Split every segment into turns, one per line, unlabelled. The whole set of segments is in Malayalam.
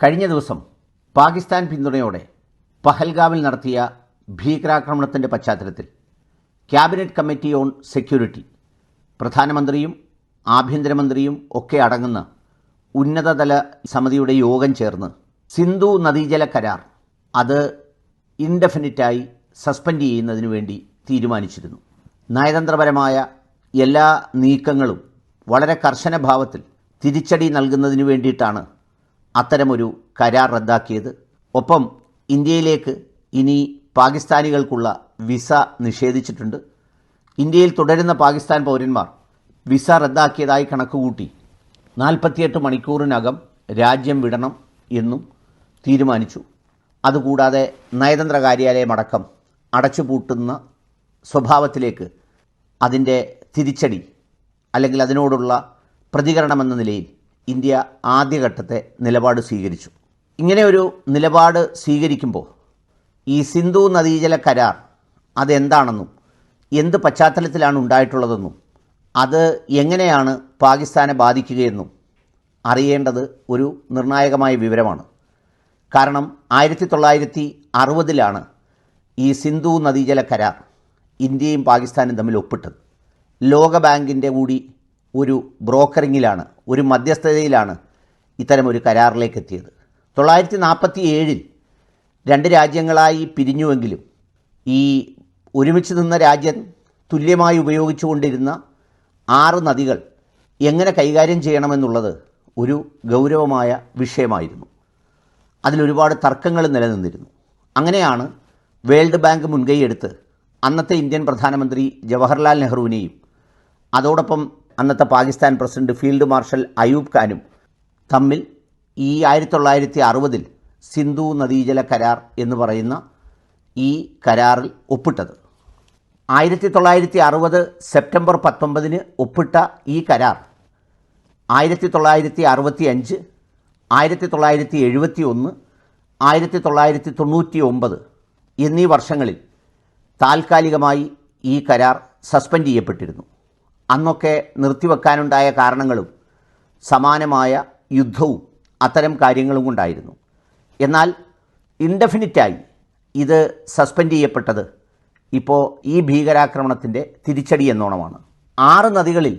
കഴിഞ്ഞ ദിവസം പാകിസ്ഥാൻ പിന്തുണയോടെ പഹൽഗാമിൽ നടത്തിയ ഭീകരാക്രമണത്തിൻ്റെ പശ്ചാത്തലത്തിൽ ക്യാബിനറ്റ് കമ്മിറ്റി ഓൺ സെക്യൂരിറ്റി പ്രധാനമന്ത്രിയും ആഭ്യന്തരമന്ത്രിയും ഒക്കെ അടങ്ങുന്ന ഉന്നതതല സമിതിയുടെ യോഗം ചേർന്ന് സിന്ധു നദീജല കരാർ അത് ഇൻഡെഫിനിറ്റായി സസ്പെൻഡ് ചെയ്യുന്നതിന് വേണ്ടി തീരുമാനിച്ചിരുന്നു. നയതന്ത്രപരമായ എല്ലാ നീക്കങ്ങളും വളരെ കർശന ഭാവത്തിൽ തിരിച്ചടി നൽകുന്നതിന് വേണ്ടിയിട്ടാണ് അത്തരമൊരു കരാർ റദ്ദാക്കിയത്. ഒപ്പം ഇന്ത്യയിലേക്ക് ഇനി പാകിസ്ഥാനികൾക്കുള്ള വിസ നിഷേധിച്ചിട്ടുണ്ട്. ഇന്ത്യയിൽ തുടരുന്ന പാകിസ്ഥാൻ പൗരന്മാർ വിസ റദ്ദാക്കിയതായി കണക്കുകൂട്ടി 48 മണിക്കൂറിനകം രാജ്യം വിടണം എന്നും തീരുമാനിച്ചു. അതുകൂടാതെ നയതന്ത്ര കാര്യാലയമടക്കം അടച്ചുപൂട്ടുന്ന സ്വഭാവത്തിലേക്ക് അതിൻ്റെ തിരിച്ചടി അല്ലെങ്കിൽ അതിനോടുള്ള പ്രതികരണമെന്ന നിലയിൽ ഇന്ത്യ ആദ്യഘട്ടത്തെ നിലപാട് സ്വീകരിച്ചു. ഇങ്ങനെ ഒരു നിലപാട് സ്വീകരിക്കുമ്പോൾ ഈ സിന്ധു നദീജല കരാർ അതെന്താണെന്നും എന്ത് പശ്ചാത്തലത്തിലാണ് ഉണ്ടായിട്ടുള്ളതെന്നും അത് എങ്ങനെയാണ് പാകിസ്ഥാനെ ബാധിക്കുകയെന്നും അറിയേണ്ടത് ഒരു നിർണായകമായ വിവരമാണ്. കാരണം 1960 ഈ സിന്ധു നദീജല കരാർ ഇന്ത്യയും പാകിസ്ഥാനും തമ്മിൽ ഒപ്പിട്ടത്. ലോകബാങ്കിൻ്റെ കൂടി ഒരു ബ്രോക്കറിങ്ങിലാണ്, ഒരു മധ്യസ്ഥതയിലാണ് ഇത്തരമൊരു കരാറിലേക്ക് എത്തിയത്. 1947 രണ്ട് രാജ്യങ്ങളായി പിരിഞ്ഞുവെങ്കിലും ഈ ഒരുമിച്ച് നിന്ന രാജ്യം തുല്യമായി ഉപയോഗിച്ചുകൊണ്ടിരുന്ന 6 നദികൾ എങ്ങനെ കൈകാര്യം ചെയ്യണമെന്നുള്ളത് ഒരു ഗൗരവമായ വിഷയമായിരുന്നു. അതിലൊരുപാട് തർക്കങ്ങൾ നിലനിന്നിരുന്നു. അങ്ങനെയാണ് വേൾഡ് ബാങ്ക് മുൻകൈയെടുത്ത് അന്നത്തെ ഇന്ത്യൻ പ്രധാനമന്ത്രി ജവഹർലാൽ നെഹ്റുവിനെയും അതോടൊപ്പം അന്നത്തെ Pakistan president field marshal Ayub ഖാനും തമ്മിൽ ഈ 1960 സിന്ധു നദീജല കരാർ എന്ന് പറയുന്ന ഈ കരാറിൽ ഒപ്പിട്ടത്. 1960 സെപ്റ്റംബർ 19 ഒപ്പിട്ട ഈ കരാർ 1965, 1971, 1999 എന്നീ വർഷങ്ങളിൽ താൽക്കാലികമായി ഈ കരാർ സസ്പെൻഡ് ചെയ്യപ്പെട്ടിരുന്നു. അന്നൊക്കെ നിർത്തിവെക്കാനുണ്ടായ കാരണങ്ങളും സമാനമായ യുദ്ധവും അത്തരം കാര്യങ്ങളും കൊണ്ടായിരുന്നു. എന്നാൽ ഇൻഡെഫിനിറ്റായി ഇത് സസ്പെൻഡ് ചെയ്യപ്പെട്ടത് ഇപ്പോൾ ഈ ഭീകരാക്രമണത്തിൻ്റെ തിരിച്ചടി എന്നോണമാണ്. 6 നദികളിൽ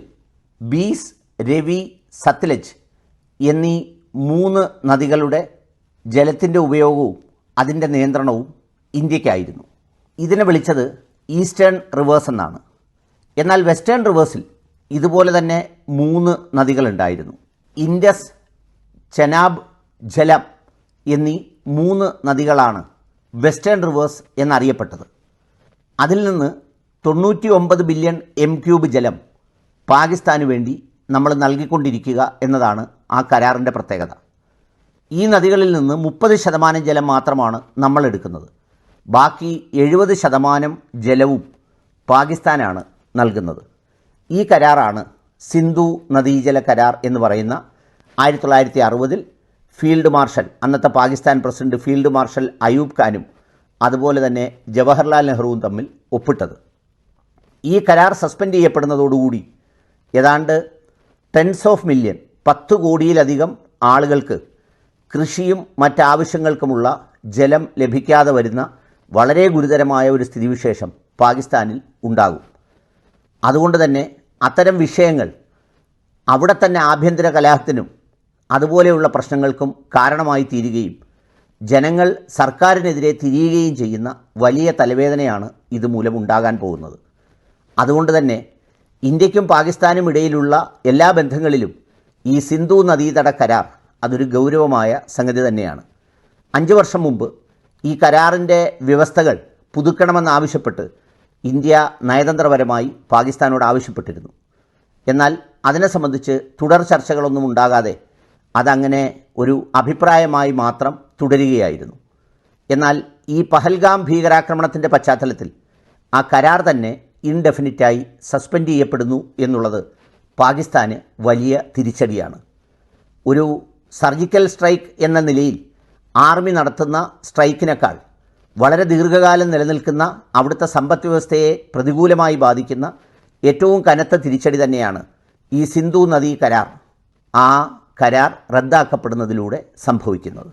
ബീസ്, രവി, സത്ലജ് എന്നീ 3 നദികളുടെ ജലത്തിൻ്റെ ഉപയോഗവും അതിൻ്റെ നിയന്ത്രണവും ഇന്ത്യക്കായിരുന്നു. ഇതിനെ വിളിച്ചത് ഈസ്റ്റേൺ റിവേഴ്സ് എന്നാണ്. എന്നാൽ വെസ്റ്റേൺ റിവേഴ്സിൽ ഇതുപോലെ തന്നെ 3 നദികളുണ്ടായിരുന്നു. ഇൻഡസ്, ചെനാബ്, ജലം എന്നീ 3 നദികളാണ് വെസ്റ്റേൺ റിവേഴ്സ് എന്നറിയപ്പെട്ടത്. അതിൽ നിന്ന് 99 ബില്യൺ m³ ജലം പാകിസ്ഥാന് വേണ്ടി നമ്മൾ നൽകിക്കൊണ്ടിരിക്കുക എന്നതാണ് ആ കരാറിൻ്റെ പ്രത്യേകത. ഈ നദികളിൽ നിന്ന് 30% ജലം മാത്രമാണ് നമ്മൾ എടുക്കുന്നത്. ബാക്കി 70% ജലവും പാകിസ്ഥാനാണ് നൽകുന്നത്. ഈ കരാറാണ് സിന്ധു നദീജല കരാർ എന്ന് പറയുന്ന 1960 ഫീൽഡ് മാർഷൽ, അന്നത്തെ Pakistan president field marshal Ayub ഖാനും അതുപോലെ തന്നെ ജവഹർലാൽ നെഹ്റുവും തമ്മിൽ ഒപ്പിട്ടത്. ഈ കരാർ സസ്പെൻഡ് ചെയ്യപ്പെടുന്നതോടുകൂടി ഏതാണ്ട് ടെൻസ് ഓഫ് മില്യൺ 10 കോടിയിലധികം ആളുകൾക്ക് കൃഷിയും മറ്റാവശ്യങ്ങൾക്കുമുള്ള ജലം ലഭിക്കാതെ വരുന്ന വളരെ ഗുരുതരമായ ഒരു സ്ഥിതിവിശേഷം പാകിസ്ഥാനിൽ ഉണ്ടാകും. അതുകൊണ്ട് തന്നെ അത്തരം വിഷയങ്ങൾ അവിടെ തന്നെ ആഭ്യന്തര കലഹത്തിനും അതുപോലെയുള്ള പ്രശ്നങ്ങൾക്കും കാരണമായി തീരുകയും ജനങ്ങൾ സർക്കാരിനെതിരെ തിരിയുകയും ചെയ്യുന്ന വലിയ തലവേദനയാണ് ഇതുമൂലം ഉണ്ടാകാൻ പോകുന്നത്. അതുകൊണ്ട് തന്നെ ഇന്ത്യക്കും പാകിസ്ഥാനും ഇടയിലുള്ള എല്ലാ ബന്ധങ്ങളിലും ഈ സിന്ധു നദീതട കരാർ അതൊരു ഗൗരവമായ സംഗതി തന്നെയാണ്. 5 വർഷം മുമ്പ് ഈ കരാറിൻ്റെ വ്യവസ്ഥകൾ പുതുക്കണമെന്നാവശ്യപ്പെട്ട് ഇന്ത്യ നയതന്ത്രപരമായി പാകിസ്ഥാനോട് ആവശ്യപ്പെട്ടിരുന്നു. എന്നാൽ അതിനെ സംബന്ധിച്ച് തുടർ ചർച്ചകളൊന്നും ഉണ്ടാകാതെ അതങ്ങനെ ഒരു അഭിപ്രായമായി മാത്രം തുടരുകയായിരുന്നു. എന്നാൽ ഈ പഹൽഗാം ഭീകരാക്രമണത്തിൻ്റെ പശ്ചാത്തലത്തിൽ ആ കരാർ തന്നെ ഇൻഡെഫിനിറ്റായി സസ്പെൻഡ് ചെയ്യപ്പെടുന്നു എന്നുള്ളത് പാകിസ്ഥാന് വലിയ തിരിച്ചടിയാണ്. ഒരു സർജിക്കൽ സ്ട്രൈക്ക് എന്ന നിലയിൽ ആർമി നടത്തുന്ന സ്ട്രൈക്കിനേക്കാൾ വളരെ ദീർഘകാലം നിലനിൽക്കുന്ന അവിടുത്തെ സമ്പദ് വ്യവസ്ഥയെ പ്രതികൂലമായി ബാധിക്കുന്ന ഏറ്റവും കനത്ത തിരിച്ചടി തന്നെയാണ് ഈ സിന്ധു നദീ കരാർ ആ കരാർ റദ്ദാക്കപ്പെടുന്നതിലൂടെ സംഭവിക്കുന്നത്.